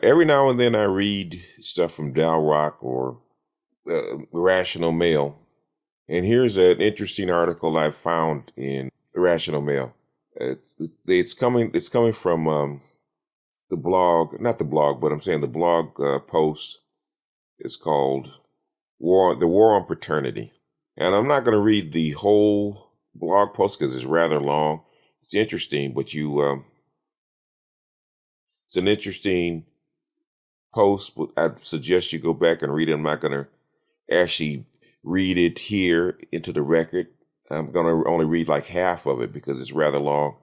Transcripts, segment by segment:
every now and then I read stuff from Dal Rock or Rational Male. And here's an interesting article I found in Rational Male. It's coming from the blog, not the blog, but I'm saying the blog post is called The War on Paternity. And I'm not going to read the whole blog post because it's rather long. It's interesting, but it's an interesting post. I suggest you go back and read it. I'm not going to actually read it here into the record. I'm going to only read like half of it because it's rather long.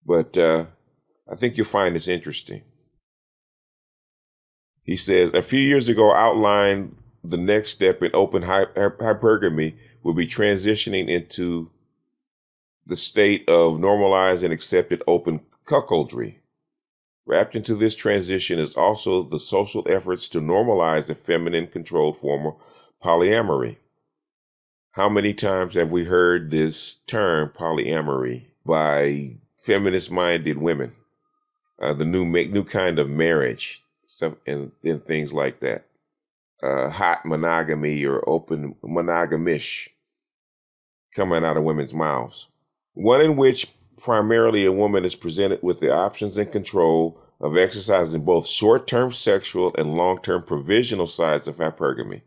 But I think you'll find this interesting. He says, a few years ago outlined the next step in open hypergamy will be transitioning into the state of normalized and accepted open cuckoldry. Wrapped into this transition is also the social efforts to normalize the feminine-controlled form of polyamory. How many times have we heard this term polyamory by feminist-minded women? The new kind of marriage stuff and things like that. Hot monogamy or open monogamish coming out of women's mouths. One in which primarily a woman is presented with the options and control of exercising both short-term sexual and long-term provisional sides of hypergamy.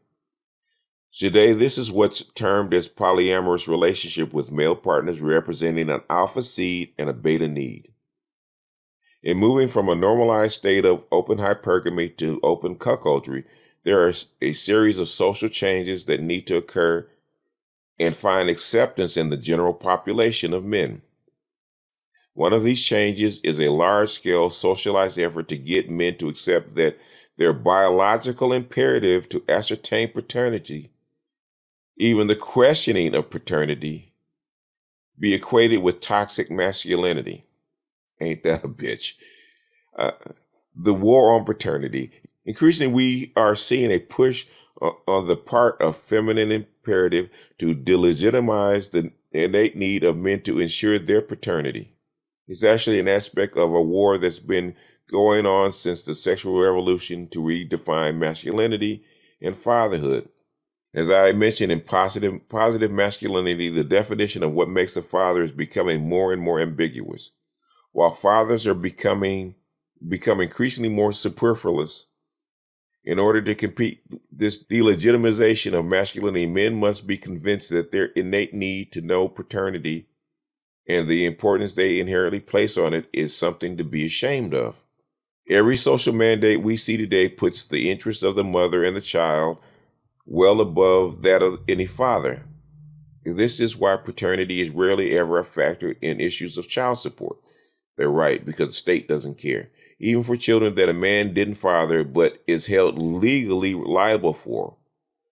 Today, this is what's termed as polyamorous relationship with male partners representing an alpha seed and a beta need. In moving from a normalized state of open hypergamy to open cuckoldry, there are a series of social changes that need to occur and find acceptance in the general population of men. One of these changes is a large-scale socialized effort to get men to accept that their biological imperative to ascertain paternity, even the questioning of paternity, be equated with toxic masculinity. Ain't that a bitch? The war on paternity. Increasingly, we are seeing a push on the part of feminine imperative to delegitimize the innate need of men to ensure their paternity. It's actually an aspect of a war that's been going on since the sexual revolution to redefine masculinity and fatherhood. As I mentioned in positive masculinity, the definition of what makes a father is becoming more and more ambiguous. While fathers are become increasingly more superfluous, in order to compete this delegitimization of masculinity, men must be convinced that their innate need to know paternity and the importance they inherently place on it is something to be ashamed of. Every social mandate we see today puts the interests of the mother and the child well above that of any father. This is why paternity is rarely ever a factor in issues of child support. They're right, because the state doesn't care. Even for children that a man didn't father but is held legally liable for.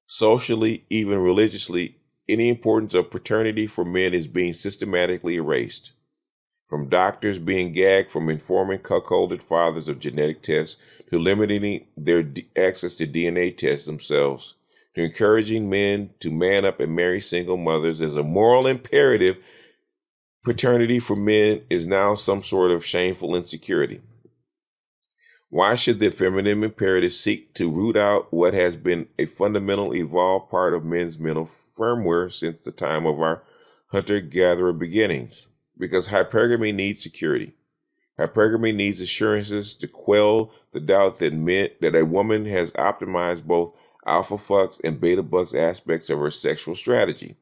Socially, even religiously, any importance of paternity for men is being systematically erased. From doctors being gagged from informing cuckolded fathers of genetic tests, to limiting their access to DNA tests themselves, to encouraging men to man up and marry single mothers as a moral imperative, paternity for men is now some sort of shameful insecurity. Why should the feminine imperative seek to root out what has been a fundamental evolved part of men's mental firmware since the time of our hunter-gatherer beginnings? Because hypergamy needs security. Hypergamy needs assurances to quell the doubt that a woman has optimized both alpha fucks and beta bucks aspects of her sexual strategy.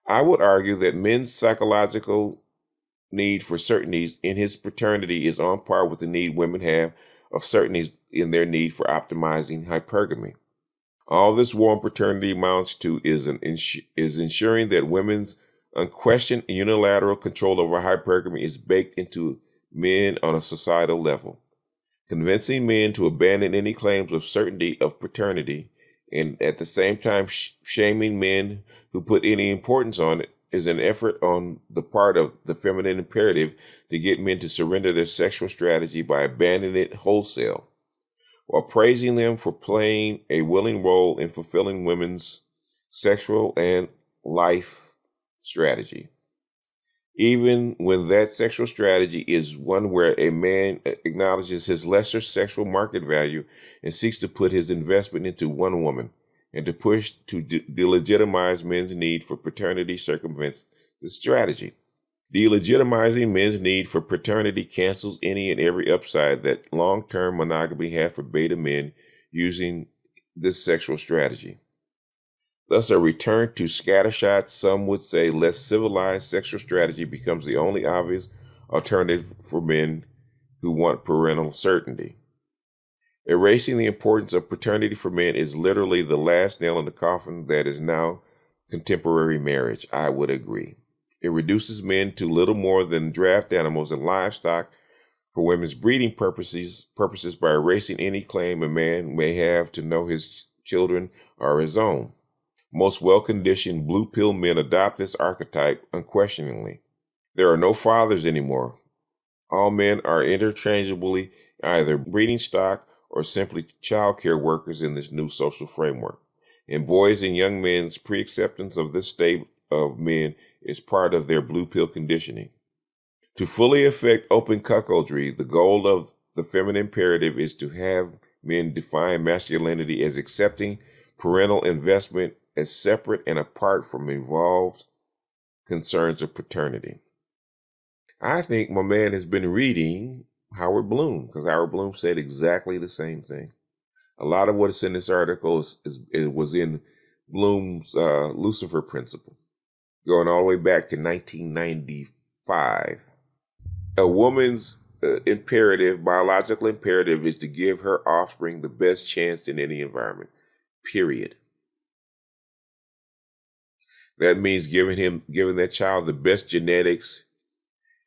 I would argue that men's psychological need for certainties in his paternity is on par with the need women have of certainties in their need for optimizing hypergamy. All this war on paternity amounts to is ensuring that women's unquestioned unilateral control over hypergamy is baked into men on a societal level. Convincing men to abandon any claims of certainty of paternity and at the same time shaming men who put any importance on it is an effort on the part of the feminine imperative to get men to surrender their sexual strategy by abandoning it wholesale, while praising them for playing a willing role in fulfilling women's sexual and life strategy. even when that sexual strategy is one where a man acknowledges his lesser sexual market value and seeks to put his investment into one woman, and to push to delegitimize men's need for paternity circumvents the strategy. Delegitimizing men's need for paternity cancels any and every upside that long-term monogamy had for beta men using this sexual strategy. Thus, a return to scattershot, some would say less civilized sexual strategy becomes the only obvious alternative for men who want parental certainty. Erasing the importance of paternity for men is literally the last nail in the coffin that is now contemporary marriage, I would agree. It reduces men to little more than draft animals and livestock for women's breeding purposes by erasing any claim a man may have to know his children are his own. Most well-conditioned blue pill men adopt this archetype unquestioningly. There are no fathers anymore. All men are interchangeably either breeding stock or simply child care workers in this new social framework. And boys and young men's pre-acceptance of this state of men is part of their blue pill conditioning. To fully affect open cuckoldry, the goal of the feminine imperative is to have men define masculinity as accepting parental investment as separate and apart from involved concerns of paternity. I think my man has been reading Howard Bloom, because Howard Bloom said exactly the same thing. A lot of what is in this article was in Bloom's Lucifer Principle, going all the way back to 1995. A woman's biological imperative, is to give her offspring the best chance in any environment, period. That means giving that child the best genetics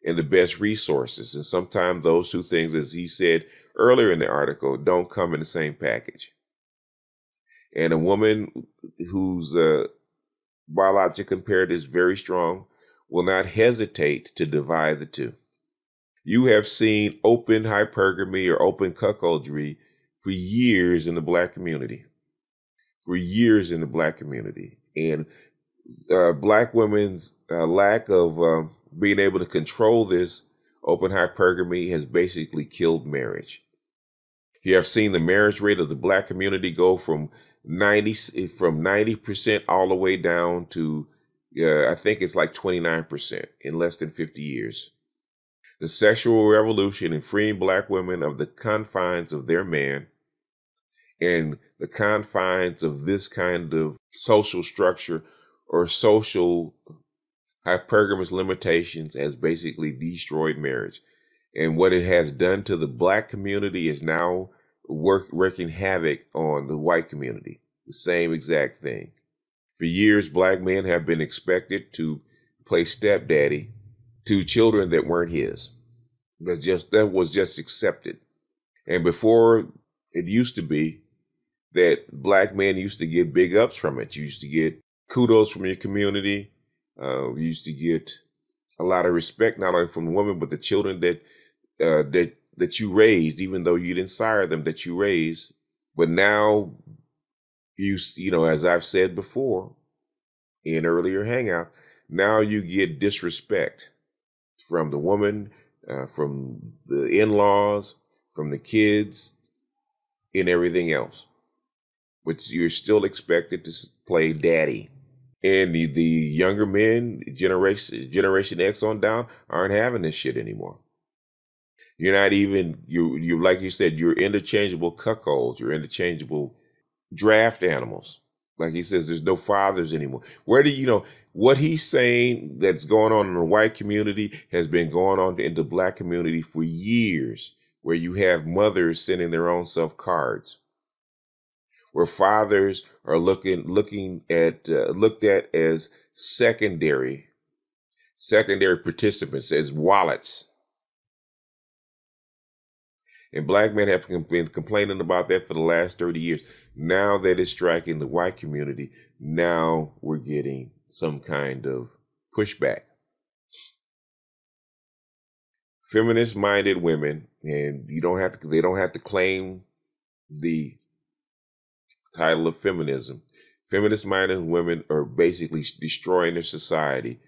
and the best resources. And sometimes those two things, as he said earlier in the article, don't come in the same package. And a woman whose biological imperative is very strong will not hesitate to divide the two. You have seen open hypergamy or open cuckoldry for years in the black community. And black women's lack of being able to control this open hypergamy has basically killed marriage. You have seen the marriage rate of the black community go from 90% all the way down to I think it's like 29% in less than 50 years. The sexual revolution in freeing black women of the confines of their man and the confines of this kind of social structure or social hypergamous limitations has basically destroyed marriage. And what it has done to the black community is now working havoc on the white community. The same exact thing. For years, black men have been expected to play stepdaddy to children that weren't his. That was just accepted. And before, it used to be that black men used to get big ups from it. You used to get kudos from your community. You used to get a lot of respect, not only from the women, but the children that you raised, even though you didn't sire them, that you raised. But now, you know, as I've said before in earlier hangouts, now you get disrespect from the woman, from the in-laws, from the kids, and everything else. But you're still expected to play daddy. And the younger men, Generation X on down, aren't having this shit anymore. You're not even, you like you said, you're interchangeable cuckolds. You're interchangeable draft animals. Like he says, there's no fathers anymore. Where do you know what he's saying that's going on in the white community has been going on in the black community for years, where you have mothers sending their own self cards, where fathers are looked at as secondary participants, as wallets. And black men have been complaining about that for the last 30 years. Now that it's striking the white community, now we're getting some kind of pushback. Feminist-minded women, and they don't have to claim the title of feminism. Feminist-minded women are basically destroying their society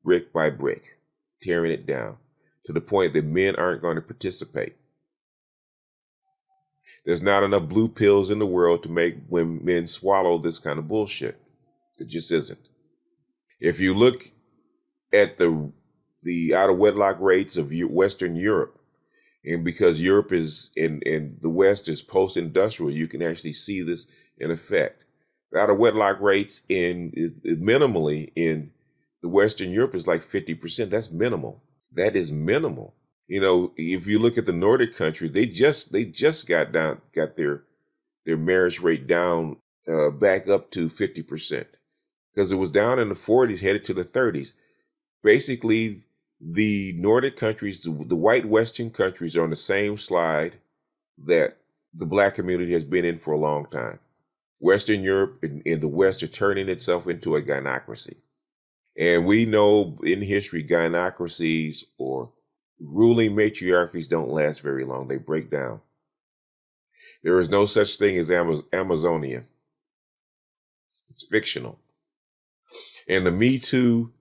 brick by brick. tearing it down to the point that men aren't going to participate. There's not enough blue pills in the world to make when men swallow this kind of bullshit. It just isn't. If you look at the out of wedlock rates of Western Europe, and because Europe is in the West is post-industrial, you can actually see this in effect. The out of wedlock rates minimally in the Western Europe is like 50%. That's minimal. That is minimal. You know, if you look at the Nordic country, they just got their marriage rate down back up to 50%, because it was down in the 40s, headed to the 30s. Basically, the Nordic countries, the white Western countries, are on the same slide that the black community has been in for a long time. Western Europe and the West are turning itself into a gynocracy. And we know in history, gynocracies or ruling matriarchies don't last very long. They break down. There is no such thing as Amazonia. It's fictional. And the Me Too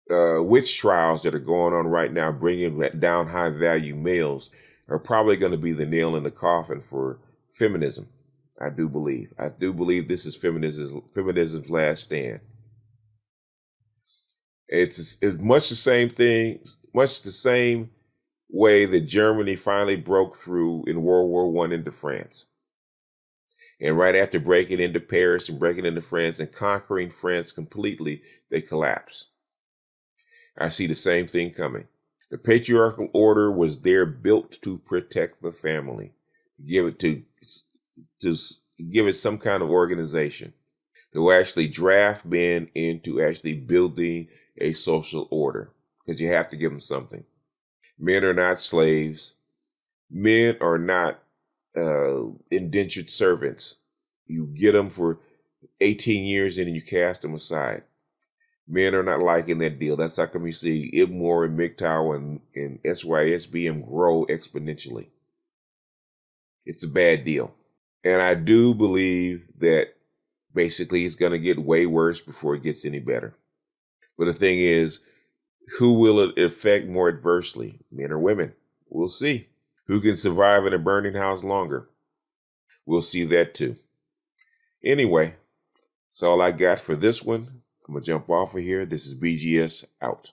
witch trials that are going on right now, bringing down high value males, are probably going to be the nail in the coffin for feminism. I do believe this is feminism's last stand. It's much the same thing, much the same way that Germany finally broke through in World War I into France. And right after breaking into Paris and breaking into France and conquering France completely, they collapse. I see the same thing coming. The patriarchal order was there built to protect the family, give it to give it some kind of organization, to actually draft men into actually building a social order, because you have to give them something. Men are not slaves. Men are not indentured servants. You get them for 18 years and then you cast them aside. Men are not liking that deal. That's how come you see IBMOR and MGTOW and SYSBM grow exponentially. It's a bad deal. And I do believe that basically it's going to get way worse before it gets any better. But the thing is, who will it affect more adversely, men or women? We'll see. Who can survive in a burning house longer? We'll see that too. Anyway, that's all I got for this one. I'm going to jump off of here. This is BGS out.